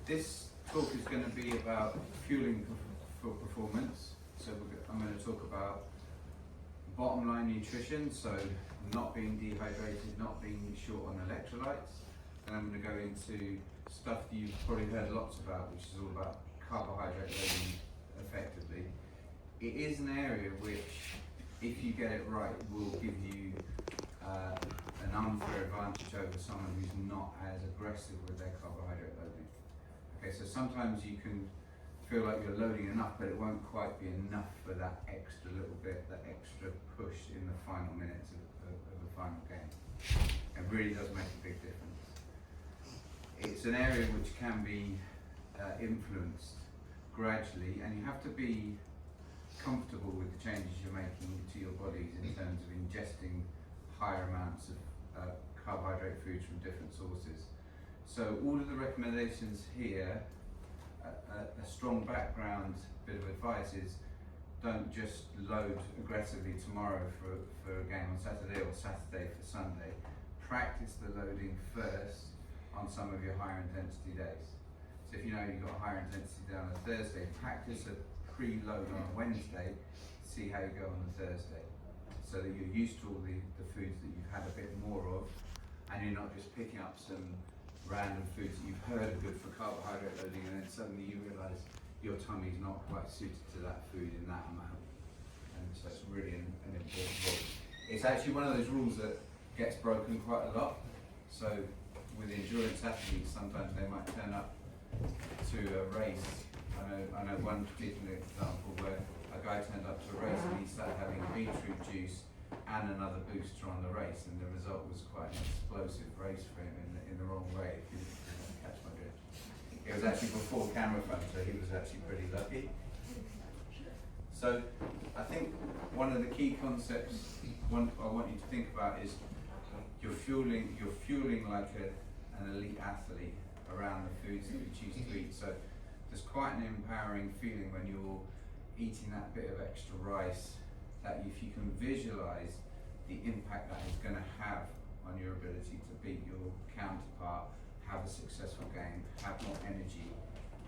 This talk is going to be about fueling for performance. So I'm going to talk about bottom line nutrition, so not being dehydrated, not being short on electrolytes. And I'm going to go into stuff that you've probably heard lots about, which is all about carbohydrate loading effectively. It is an area which, if you get it right, will give you an unfair advantage over someone who's not as aggressive with their carbohydrate loading. Okay, so sometimes you can feel like you're loading enough, but it won't quite be enough for that extra little bit, that extra push in the final minutes of the final game. It really does make a big difference. It's an area which can be influenced gradually, and you have to be comfortable with the changes you're making to your bodies in terms of ingesting higher amounts of carbohydrate foods from different sources. So all of the recommendations here, a strong background bit of advice is don't just load aggressively tomorrow for a game on Saturday or Saturday for Sunday. Practice the loading first on some of your higher intensity days. So if you know you've got a higher intensity day on a Thursday, practice a pre-load on a Wednesday, see how you go on the Thursday, so that you're used to all the foods that you've had a bit more of, and you're not just picking up some random foods that you've heard are good for carbohydrate loading, and then suddenly you realise your tummy's not quite suited to that food in that amount. And so it's really an important rule. It's actually one of those rules that gets broken quite a lot. So with endurance athletes, sometimes they might turn up to a race. I know one particular example where a guy turned up to a race and he started having beetroot juice and another booster on the race, and the result was quite an explosive race for him in the wrong way, if you didn't catch my drift. It was actually before camera phone, so he was actually pretty lucky. So I think one of the key concepts I want you to think about is you're fueling like an elite athlete around the foods that you choose to eat. So there's quite an empowering feeling when you're eating that bit of extra rice, that if you can visualize the impact that is going to have on your ability to beat your counterpart, have a successful game, have more energy,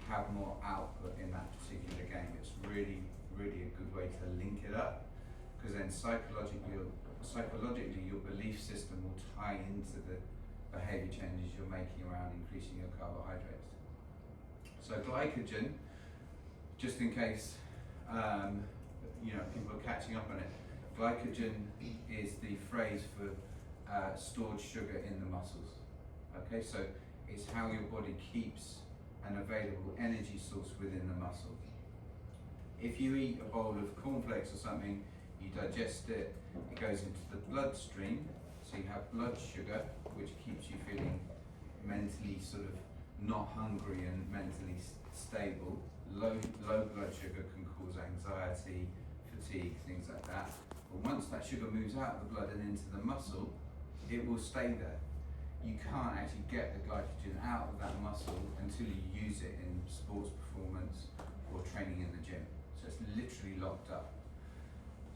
have more output in that particular game, it's really, really a good way to link it up, because then psychologically your belief system will tie into the behavior changes you're making around increasing your carbohydrates. So glycogen, just in case people are catching up on it, glycogen is the phrase for stored sugar in the muscles. Okay, so it's how your body keeps an available energy source within the muscle. If you eat a bowl of cornflakes or something, you digest it, it goes into the bloodstream, so you have blood sugar, which keeps you feeling mentally sort of not hungry and mentally stable. Low blood sugar can cause anxiety, fatigue, things like that. But once that sugar moves out of the blood and into the muscle, it will stay there. You can't actually get the glycogen out of that muscle until you use it in sports performance or training in the gym. So it's literally locked up.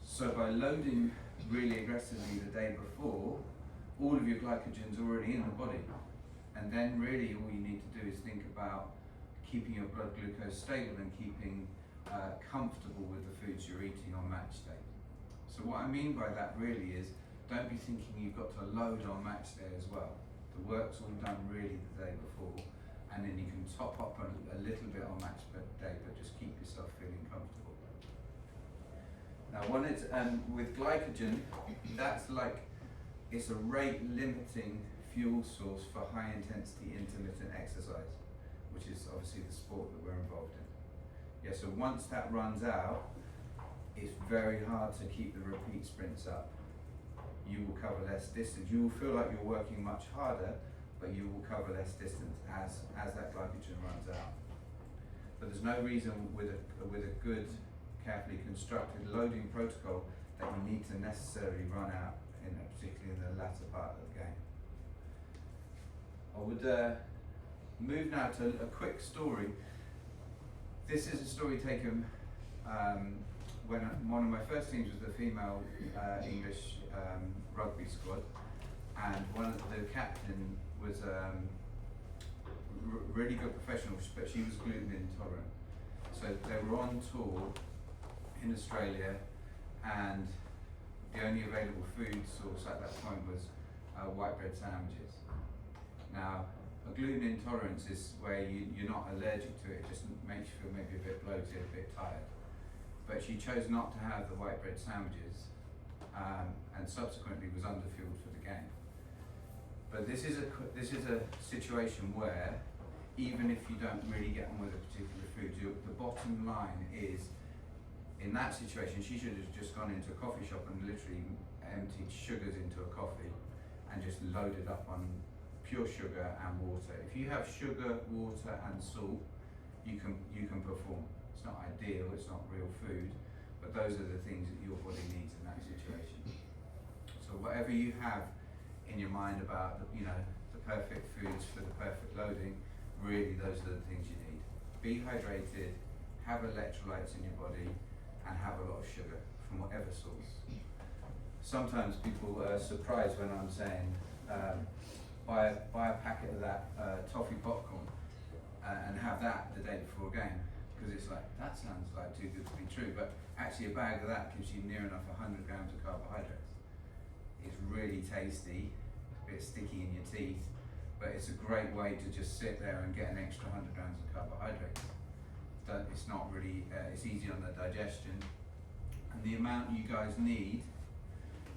So by loading really aggressively the day before, all of your glycogen's already in the body. And then really all you need to do is think about keeping your blood glucose stable and keeping comfortable with the foods you're eating on match day. So what I mean by that really is, don't be thinking you've got to load on match day as well. The work's all done really the day before, and then you can top up a little bit on match day, but just keep yourself feeling comfortable. Now with glycogen, it's a rate limiting fuel source for high intensity intermittent exercise, which is obviously the sport that we're involved in. Yeah, so once that runs out, it's very hard to keep the repeat sprints up. You will cover less distance. You will feel like you're working much harder, but you will cover less distance as that glycogen runs out. But there's no reason with a good, carefully constructed loading protocol that you need to necessarily run out, particularly in the latter part of the game. I would move now to a quick story. This is a story taken when one of my first teams was the female English rugby squad, and one of the captain was really good professional, but she was gluten intolerant. So they were on tour in Australia, and the only available food source at that point was white bread sandwiches. Now, a gluten intolerance is where you're not allergic to it, it just makes you feel maybe a bit bloated, a bit tired. But she chose not to have the white bread sandwiches, and subsequently was underfueled for the game. But this is a situation where even if you don't really get on with a particular food, the bottom line is, in that situation, she should have just gone into a coffee shop and literally emptied sugars into a coffee and just loaded up on pure sugar and water. If you have sugar, water and salt, you can perform. It's not ideal, it's not real food, but those are the things that your body needs in that situation. So whatever you have in your mind about the perfect foods for the perfect loading, really those are the things you need. Be hydrated, have electrolytes in your body, and have a lot of sugar from whatever source. Sometimes people are surprised when I'm saying buy a packet of that toffee popcorn and have that the day before a game, because it's like, that sounds like too good to be true, but actually a bag of that gives you near enough 100 grams of carbohydrates. It's really tasty, a bit sticky in your teeth, but it's a great way to just sit there and get an extra 100 grams of carbohydrates. It's not really, it's easy on the digestion, and the amount you guys need,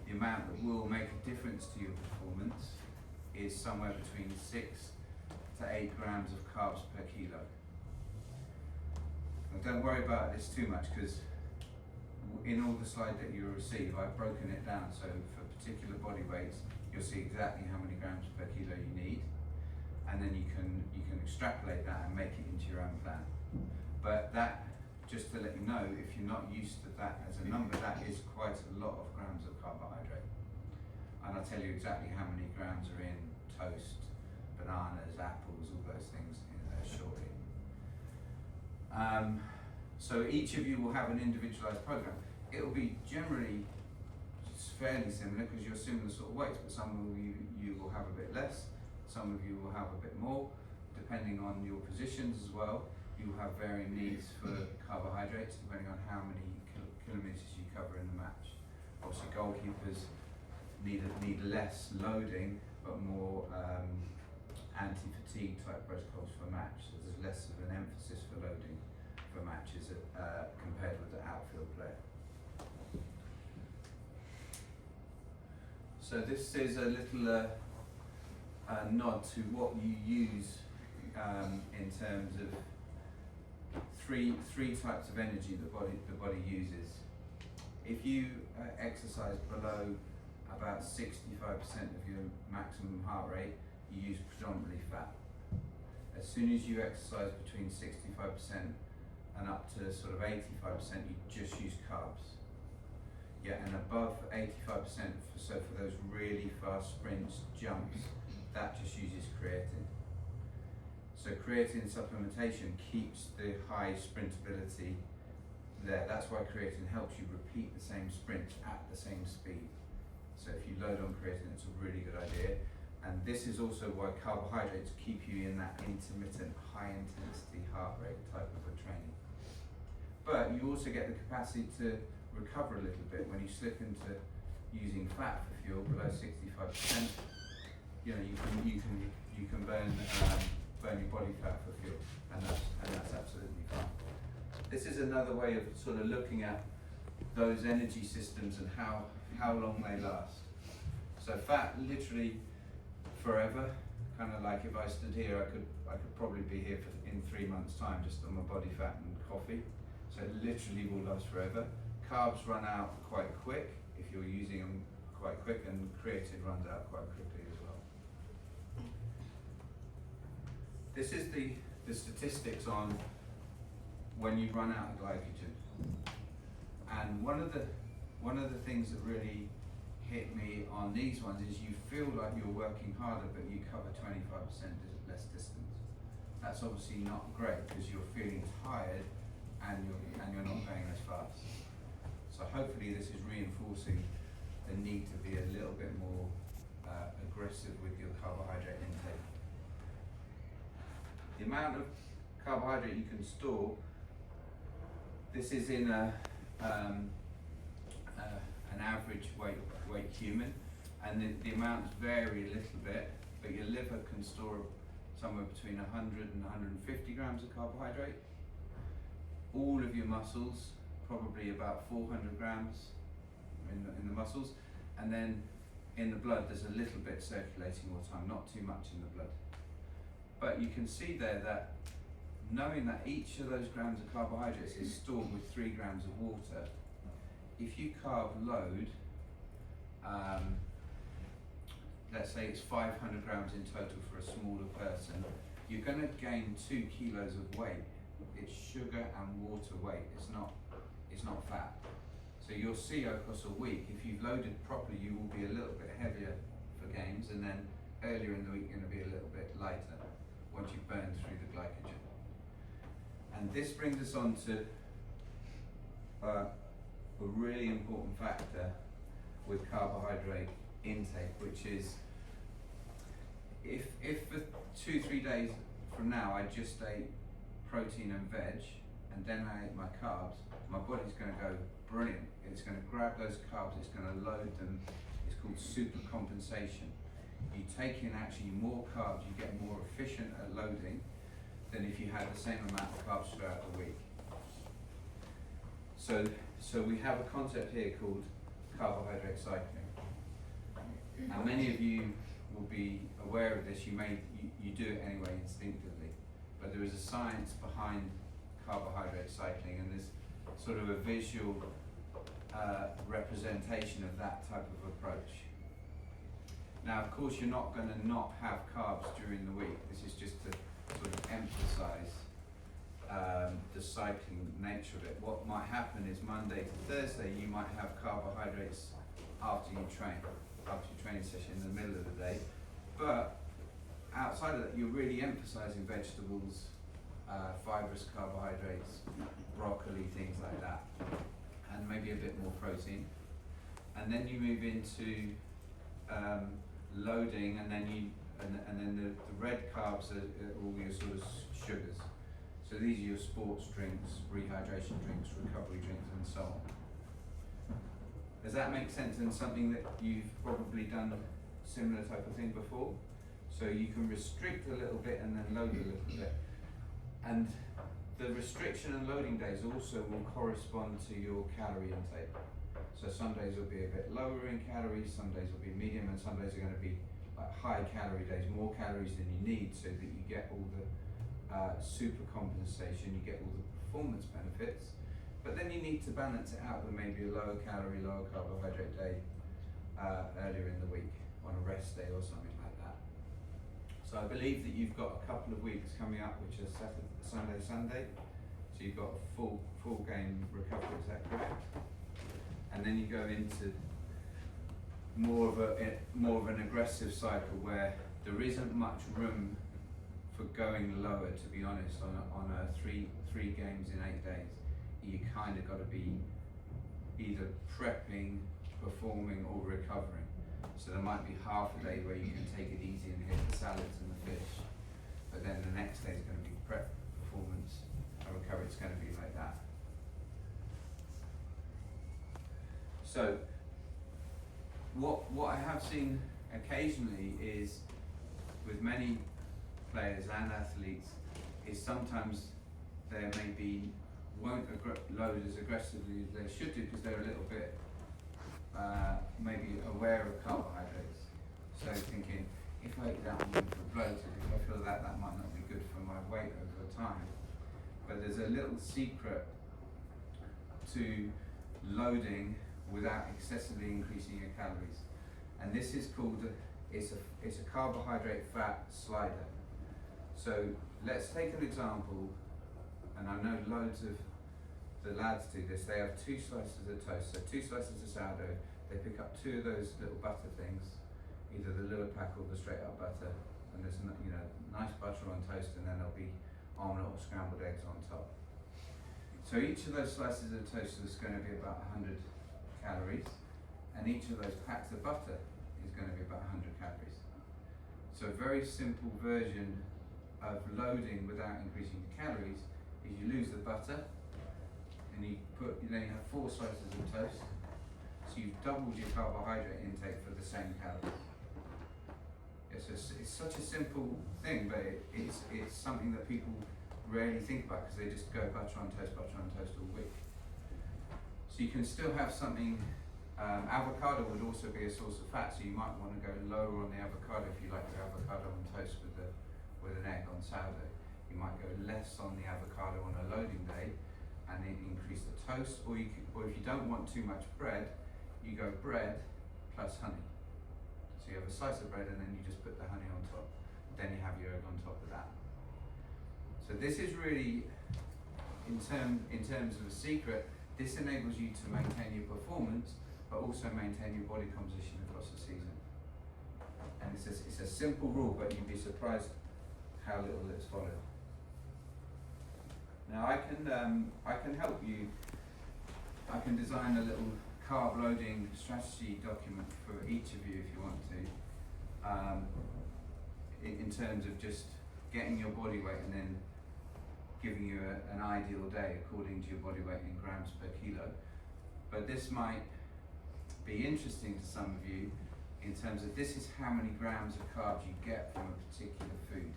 the amount that will make a difference to your performance, is somewhere between 6 to 8 grams of carbs per kilo. Now don't worry about this too much, because in all the slides that you'll receive, I've broken it down, so for particular body weights, you'll see exactly how many grams per kilo you need, and then you can extrapolate that and make it into your own plan. But that, just to let you know, if you're not used to that as a number, that is quite a lot of grams of carbohydrate. And I'll tell you exactly how many grams are in toast, bananas, apples, all those things shortly. So each of you will have an individualized program. It will be generally fairly similar because you're similar sort of weights, but some of you will have a bit less, some of you will have a bit more, depending on your positions as well. You will have varying needs for carbohydrates depending on how many kilometers you cover in the match. Obviously goalkeepers need less loading but more anti-fatigue type protocols for match, so there's less of an emphasis for loading for matches compared with the outfield player. So this is a little nod to what you use in terms of three types of energy the body uses. If you exercise below about 65% of your maximum heart rate, you use predominantly fat. As soon as you exercise between 65% and up to sort of 85%, you just use carbs. Yeah, and above 85%, so for those really fast sprints, jumps, that just uses creatine. So creatine supplementation keeps the high sprintability there. That's why creatine helps you repeat the same sprint at the same speed. So if you load on creatine, it's a really good idea. And this is also why carbohydrates keep you in that intermittent, high intensity heart rate type of a training. But you also get the capacity to recover a little bit when you slip into using fat for fuel below 65%. You can burn your body fat for fuel, and that's absolutely fine. This is another way of sort of looking at those energy systems and how long they last. So fat, literally forever. Kind of like if I stood here, I could probably be here in 3 months' time just on my body fat and coffee. So it literally will last forever. Carbs run out quite quick if you're using them quite quick, and creatine runs out quite quickly as well. This is the statistics on when you run out of glycogen. And one of the things that really hit me on these ones is you feel like you're working harder, but you cover 25% less distance. That's obviously not great because you're feeling tired and you're not going as fast. So hopefully this is reinforcing the need to be a little bit more aggressive with your carbohydrate intake. The amount of carbohydrate you can store, this is in an average weight human, and the amounts vary a little bit, but your liver can store somewhere between 100 and 150 grams of carbohydrate. All of your muscles, probably about 400 grams in the muscles, and then in the blood there's a little bit circulating all the time, not too much in the blood. But you can see there that knowing that each of those grams of carbohydrates is stored with 3 grams of water, if you carb load, let's say it's 500 grams in total for a smaller person, you're going to gain 2 kilos of weight. It's sugar and water weight, it's not fat. So you'll see across a week, if you've loaded properly, you will be a little bit heavier for games, and then earlier in the week you're going to be a little bit lighter once you've burned through the glycogen. And this brings us on to a really important factor with carbohydrate intake, which is if for 2-3 days from now I just ate protein and veg and then I ate my carbs, my body's going to go brilliant. It's going to grab those carbs, it's going to load them. It's called super compensation. You take in actually more carbs, you get more efficient at loading than if you had the same amount of carbs throughout the week. So we have a concept here called carbohydrate cycling. Now many of you will be aware of this, you do it anyway instinctively, but there is a science behind carbohydrate cycling, and there's sort of a visual representation of that type of approach. Now of course you're not going to not have carbs during the week, this is just to sort of emphasize the cycling nature of it. What might happen is Monday to Thursday you might have carbohydrates after your training session in the middle of the day, but outside of that you're really emphasizing vegetables, fibrous carbohydrates, broccoli, things like that, and maybe a bit more protein. And then you move into loading, and then the red carbs are all your sort of sugars. So these are your sports drinks, rehydration drinks, recovery drinks, and so on. Does that make sense? And something that you've probably done a similar type of thing before? So you can restrict a little bit and then load a little bit. And the restriction and loading days also will correspond to your calorie intake. So some days will be a bit lower in calories, some days will be medium, and some days are going to be like high calorie days, more calories than you need, so that you get all the super compensation, you get all the performance benefits. But then you need to balance it out with maybe a lower calorie, lower carbohydrate day earlier in the week on a rest day or something like that. So I believe that you've got a couple of weeks coming up, which are Saturday, Sunday. So you've got a full game recovery, is that correct? And then you go into more of an aggressive cycle where there isn't much room for going lower, to be honest, on a three games in 8 days. You kind of got to be either prepping, performing, or recovering. So there might be half a day where you can take it easy and hit the salads and the fish, but then the next day is going to be prep, performance, and recovery. It's going to be like that. So what I have seen occasionally is with many players and athletes is sometimes they won't load as aggressively as they should do because they're a little bit maybe aware of carbohydrates. So thinking, if I eat that, I'm going to bloat, if I feel that might not be good for my weight over time. But there's a little secret to loading without excessively increasing your calories, and this is called it's a carbohydrate fat slider. So let's take an example, and I know loads of the lads do this. They have 2 slices of toast, so 2 slices of sourdough. They pick up 2 of those little butter things, either the Lillepack or the straight up butter, and there's nice butter on toast, and then there'll be almond or scrambled eggs on top. So each of those slices of toast is going to be about 100 calories, and each of those packs of butter is going to be about 100 calories. So a very simple version of loading without increasing the calories is you lose the butter, and you have 4 slices of toast, so you've doubled your carbohydrate intake for the same calories. It's such a simple thing, but it's something that people rarely think about because they just go butter on toast all week. So you can still have something. Avocado would also be a source of fat, so you might want to go lower on the avocado if you like your avocado on toast with an egg on sourdough. You might go less on the avocado on a loading day and then increase the toast, or if you don't want too much bread, you go bread plus honey. So you have a slice of bread and then you just put the honey on top. Then you have your egg on top of that. So this is really, in terms of a secret, this enables you to maintain your performance, but also maintain your body composition across the season. And it's a simple rule, but you'd be surprised how little it's followed. Now I can help you. I can design a little carb loading strategy document for each of you if you want to, in terms of just getting your body weight and then giving you an ideal day according to your body weight in grams per kilo. But this might be interesting to some of you in terms of this is how many grams of carbs you get from a particular food.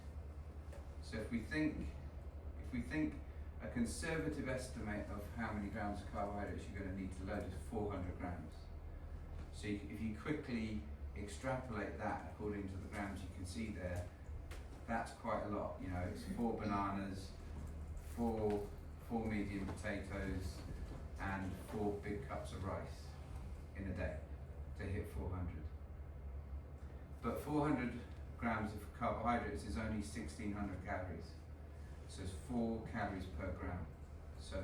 So if we think a conservative estimate of how many grams of carbohydrates you're going to need to load is 400 grams. So if you quickly extrapolate that according to the grams you can see there, that's quite a lot. You know, it's 4 bananas, 4 medium potatoes, and 4 big cups of rice in a day to hit 400. But 400 grams of carbohydrates is only 1600 calories. So it's 4 calories per gram. So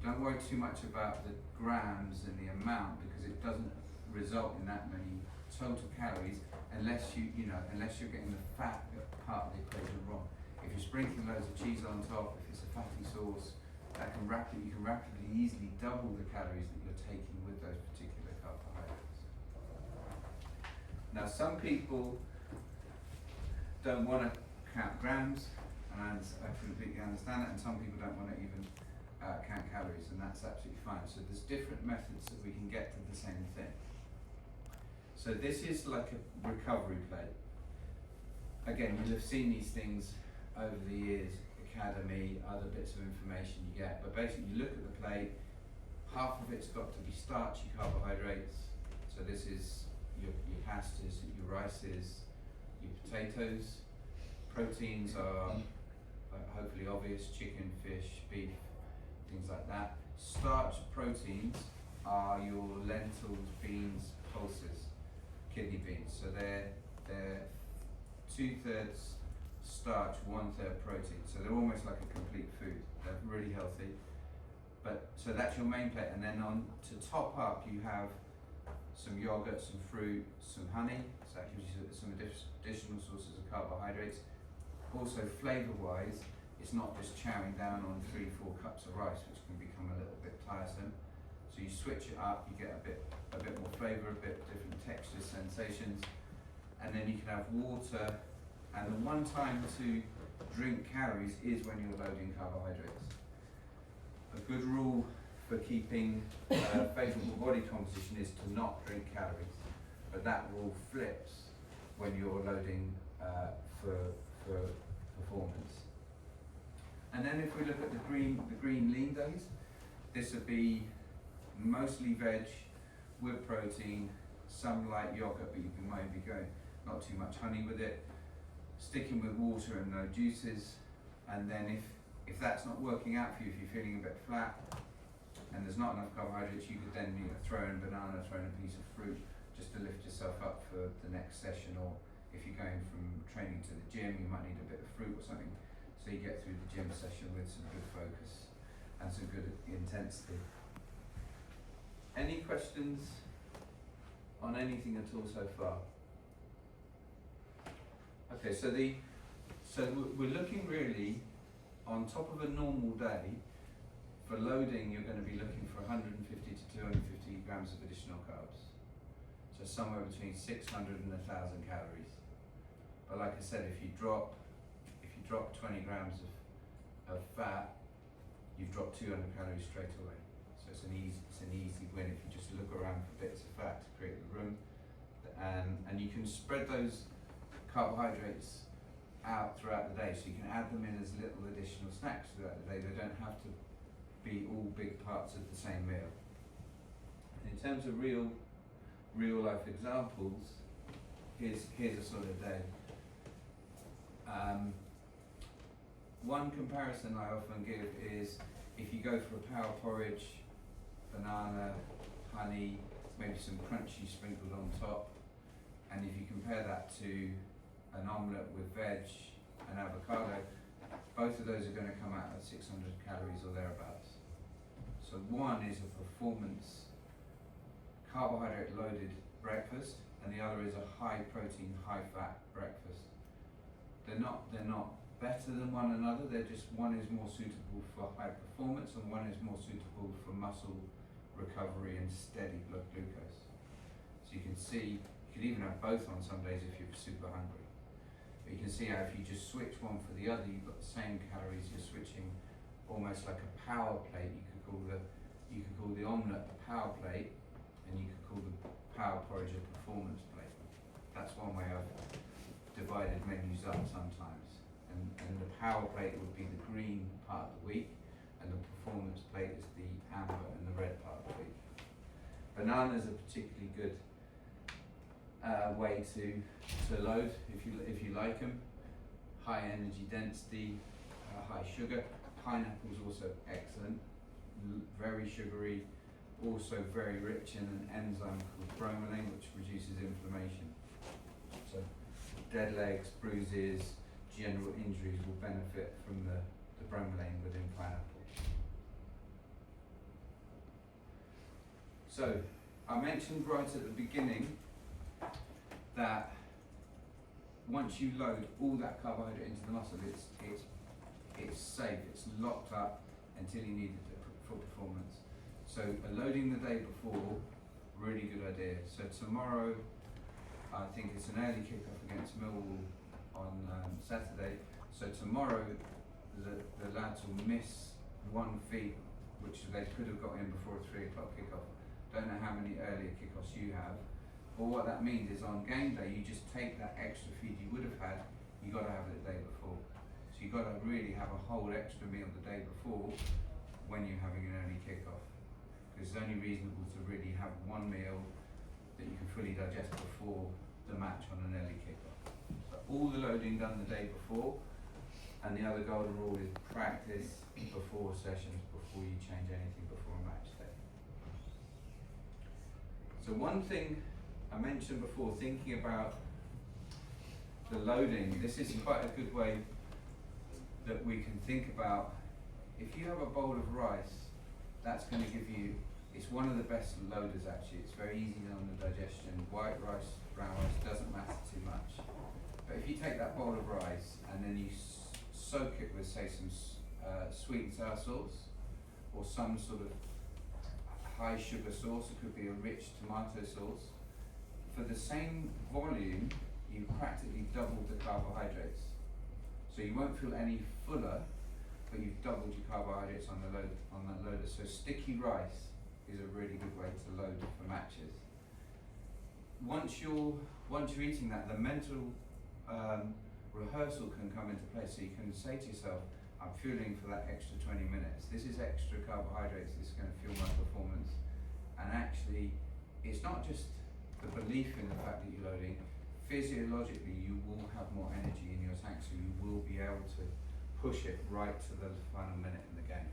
don't worry too much about the grams and the amount because it doesn't result in that many total calories unless you're getting the fat part of the equation wrong. If you're sprinkling loads of cheese on top, if it's a fatty sauce, you can rapidly, easily double the calories that you're taking with those particular carbohydrates. Now, some people don't want to count grams, and I completely understand that, and some people don't want to even count calories, and that's absolutely fine. So there's different methods that we can get to the same thing. So this is like a recovery plate. Again, you'll have seen these things over the years, academy, other bits of information you get, but basically you look at the plate, half of it's got to be starchy carbohydrates, so this is your pastas, your rices, your potatoes. Proteins are hopefully obvious, chicken, fish, beef, things like that. Starch proteins are your lentils, beans, pulses, kidney beans, so they're 2/3 starch, 1/3 protein. So they're almost like a complete food. They're really healthy. But so that's your main plate, and then on to top up you have some yogurt, some fruit, some honey. So that gives you some additional sources of carbohydrates. Also, flavour-wise, it's not just chowing down on 3-4 cups of rice, which can become a little bit tiresome. So you switch it up, you get a bit more flavour, a bit different textures, sensations, and then you can have water. And the one time to drink calories is when you're loading carbohydrates. A good rule for keeping favourable body composition is to not drink calories, but that rule flips when you're loading for performance. And then if we look at the green lean days, this would be mostly veg with protein, some light yogurt, but you can maybe go not too much honey with it, sticking with water and no juices. And then if that's not working out for you, if you're feeling a bit flat and there's not enough carbohydrates, you could then throw in a banana, throw in a piece of fruit just to lift yourself up for the next session. Or if you're going from training to the gym, you might need a bit of fruit or something so you get through the gym session with some good focus and some good intensity. Any questions on anything at all so far? Okay, so we're looking really on top of a normal day. For loading, you're going to be looking for 150 to 250 grams of additional carbs. So somewhere between 600 and 1,000 calories. But like I said, if drop 20 grams of fat, you've dropped 200 calories straight away. So it's an easy win if you just look around for bits of fat to create the room. And you can spread those carbohydrates out throughout the day, so you can add them in as little additional snacks throughout the day. They don't have to be all big parts of the same meal. In terms of real life examples, here's a sort of day. One comparison I often give is if you go for a power porridge, banana, honey, maybe some crunchy sprinkled on top, and if you compare that to an omelette with veg and avocado, both of those are going to come out at 600 calories or thereabouts. So one is a performance carbohydrate loaded breakfast, and the other is a high protein, high fat breakfast. They're not better than one another, they're just, one is more suitable for high performance and one is more suitable for muscle recovery and steady blood glucose. So you can see, you could even have both on some days if you're super hungry. But you can see how if you just switch one for the other, you've got the same calories, you're switching almost like a power plate. You could call the omelette a power plate, and you could call the power porridge a performance plate. That's one way I've divided menus up sometimes. And the power plate would be the green part of the week, and the performance plate is the amber and the red part of the week. Bananas are particularly good way to load if you like them. High energy density, high sugar. Pineapple's also excellent, very sugary, also very rich in an enzyme called bromelain, which reduces inflammation. So dead legs, bruises, general injuries will benefit from the bromelain within pineapple. So I mentioned right at the beginning that once you load all that carbohydrate into the muscle, it's safe, it's locked up until you need it for performance. So loading the day before, really good idea. So tomorrow, I think it's an early kickoff against Millwall on Saturday. So tomorrow, the lads will miss one feed, which they could have got in before a 3 o'clock kickoff. Don't know how many earlier kickoffs you have, but what that means is on game day, you just take that extra feed you would have had, you got to have it the day before. So you've got to really have a whole extra meal the day before when you're having an early kickoff. Because it's only reasonable to really have one meal that you can fully digest before the match on an early kickoff. So all the loading done the day before, and the other golden rule is practice before sessions, before you change anything before a match day. So one thing I mentioned before, thinking about the loading, this is quite a good way that we can think about. If you have a bowl of rice, that's going to give you, it's one of the best loaders actually. It's very easy on the digestion. White rice, brown rice, doesn't matter too much. But if you take that bowl of rice and then you soak it with, say, some sweet and sour sauce, or some sort of high sugar sauce, it could be a rich tomato sauce, for the same volume, you practically doubled the carbohydrates. So you won't feel any fuller, but you've doubled your carbohydrates on that loader. So sticky rice is a really good way to load for matches. Once you're eating that, the mental rehearsal can come into play. So you can say to yourself, I'm fueling for that extra 20 minutes. This is extra carbohydrates. This is going to fuel my performance. And actually, it's not just the belief in the fact that you're loading. Physiologically, you will have more energy in your tank, so you will be able to push it right to the final minute in the game.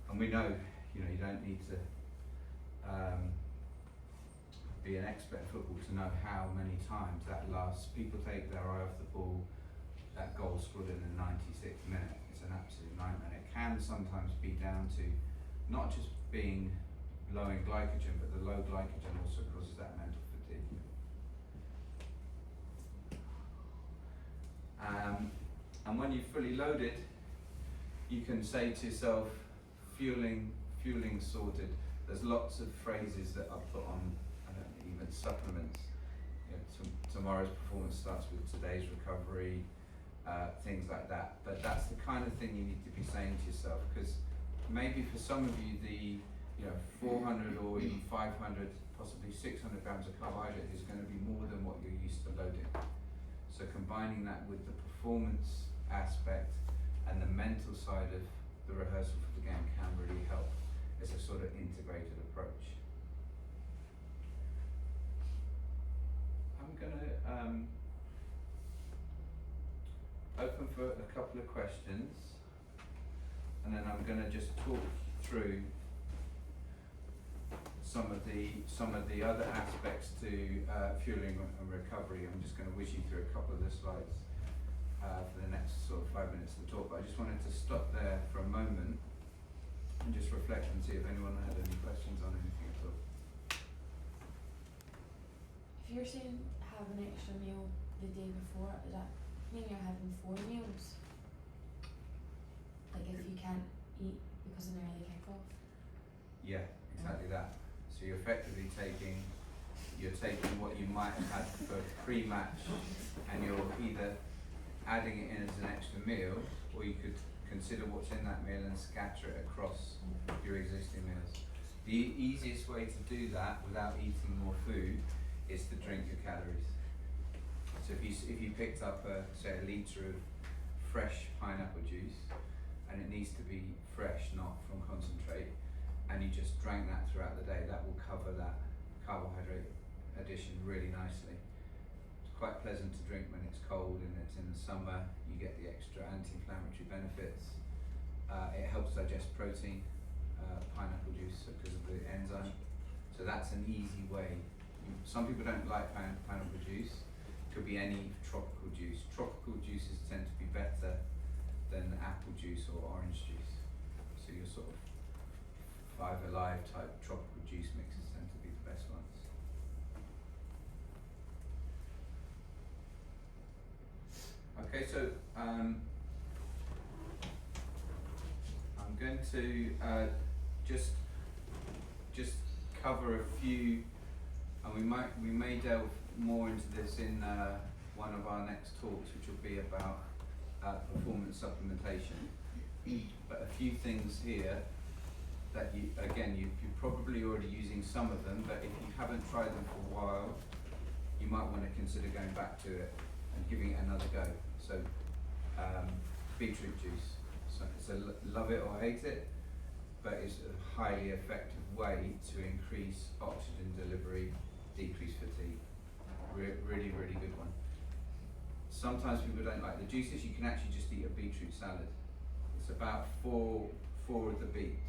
And we know, you don't need to be an expert in football to know how many times that lasts. People take their eye off the ball, that goal scored in the 96th minute. It's an absolute nightmare. It can sometimes be down to not just being low in glycogen, but the low glycogen also causes that mental fatigue. And when you're fully loaded, you can say to yourself, fueling sorted. There's lots of phrases that I put on even supplements. Tomorrow's performance starts with today's recovery. things like that. But that's the kind of thing you need to be saying to yourself, because maybe for some of you the 400 or even 500, possibly 600 grams of carbohydrate is going to be more than what you're used to loading. So combining that with the performance aspect and the mental side of the rehearsal for the game can really help. It's a sort of integrated approach. I'm going to open for a couple of questions, and then I'm going to just talk through some of the other aspects to fueling and recovery. I'm just going to whiz you through a couple of the slides for the next sort of 5 minutes of the talk, but I just wanted to stop there for a moment and just reflect and see if anyone had any questions on anything at all. If you're saying have an extra meal the day before, does that mean you're having 4 meals? Like if you can't eat because of an early kick-off? Yeah, exactly that. So you're effectively taking what you might have had for pre-match, and you're either adding it in as an extra meal, or you could consider what's in that meal and scatter it across your existing meals. The easiest way to do that without eating more food is to drink your calories. So if you picked up say a litre of fresh pineapple juice, and it needs to be fresh, not from concentrate, and you just drank that throughout the day, that will cover that carbohydrate addition really nicely. It's quite pleasant to drink when it's cold and it's in the summer. You get the extra anti-inflammatory benefits. It helps digest protein, pineapple juice, because of the enzyme. So that's an easy way. Some people don't like pineapple juice. It could be any tropical juice. Tropical juices tend to be better than apple juice or orange juice. So your sort of Five Alive type tropical juice mixes tend to be the best ones. Okay, so I'm going to just cover a few, and we may delve more into this in one of our next talks, which will be about performance supplementation. But a few things here that you're probably already using some of them, but if you haven't tried them for a while, you might want to consider going back to it and giving it another go. So beetroot juice, so it's a love it or hate it, but it's a highly effective way to increase oxygen delivery, decrease fatigue. Really, really good one. Sometimes people don't like the juices. You can actually just eat a beetroot salad. It's about four of the beets.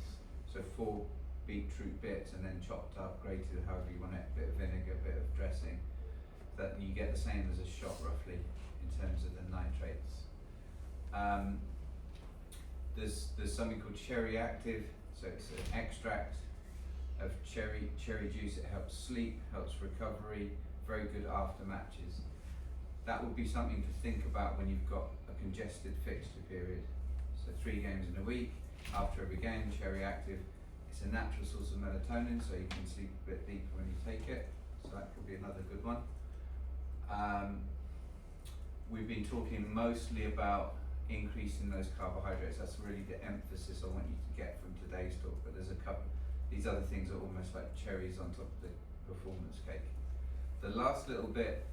So 4 beetroot bits, and then chopped up, grated, however you want it, a bit of vinegar, a bit of dressing. That you get the same as a shot roughly in terms of the nitrates. There's something called Cherry Active. So it's an extract of cherry juice. It helps sleep, helps recovery, very good after matches. That would be something to think about when you've got a congested fixture period. So 3 games in a week. After every game, Cherry Active. It's a natural source of melatonin, so you can sleep a bit deeper when you take it. So that could be another good one. We've been talking mostly about increasing those carbohydrates. That's really the emphasis I want you to get from today's talk. But there's a couple. These other things are almost like cherries on top of the performance cake. The last little bit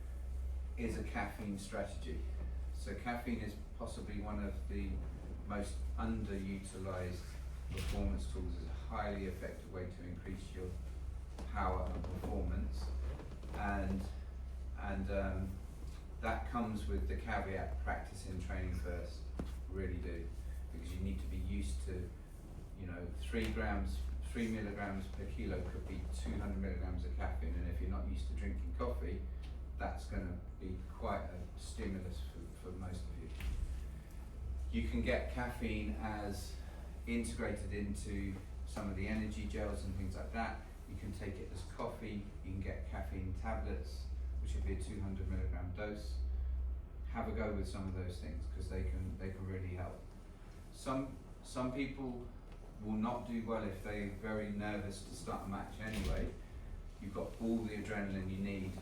is a caffeine strategy. So caffeine is possibly one of the most underutilized performance tools. Is a highly effective way to increase your power and performance, and that comes with the caveat: practice in training first. Really do, because you need to be used to, 3 milligrams per kilo could be 200 milligrams of caffeine, and if you're not used to drinking coffee, that's going to be quite a stimulus for most of you. You can get caffeine as integrated into some of the energy gels and things like that. You can take it as coffee. You can get caffeine tablets, which would be a 200 milligram dose. Have a go with some of those things, because they can really help. Some people will not do well if they're very nervous to start a match anyway. You've got all the adrenaline you need,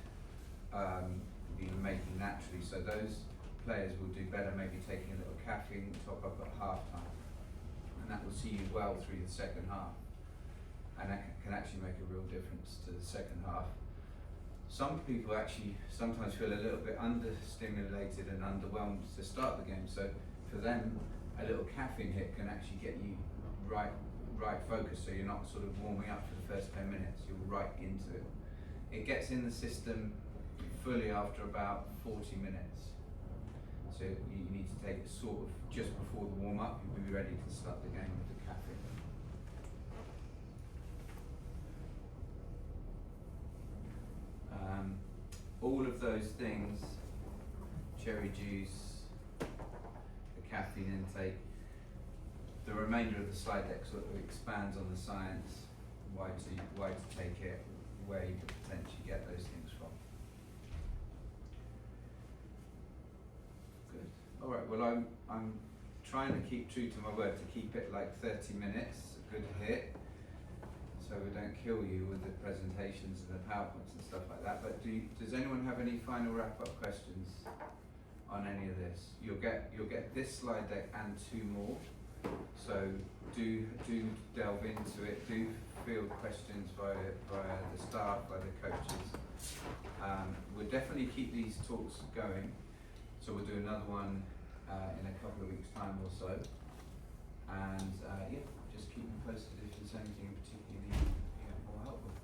making naturally. So those players will do better maybe taking a little caffeine top up at half time, and that will see you well through the second half, and that can actually make a real difference to the second half. Some people actually sometimes feel a little bit understimulated and underwhelmed to start the game, so for them a little caffeine hit can actually get you right focused, so you're not sort of warming up for the first 10 minutes, you're right into it. It gets in the system fully after about 40 minutes. So you need to take it sort of just before the warm up, you'll be ready to start the game with the caffeine. All of those things, cherry juice, the caffeine intake, the remainder of the slide deck sort of expands on the science, why to take it, where you could potentially get those things from. Good. All right. Well, I'm trying to keep true to my word to keep it like 30 minutes, a good hit, so we don't kill you with the presentations and the PowerPoints and stuff like that. But does anyone have any final wrap-up questions on any of this? You'll get this slide deck and 2 more. So do delve into it. Do field questions via the staff, by the coaches. We'll definitely keep these talks going. So we'll do another one in a couple of weeks' time or so. And yeah, just keep me posted if there's anything in particular you need more help with.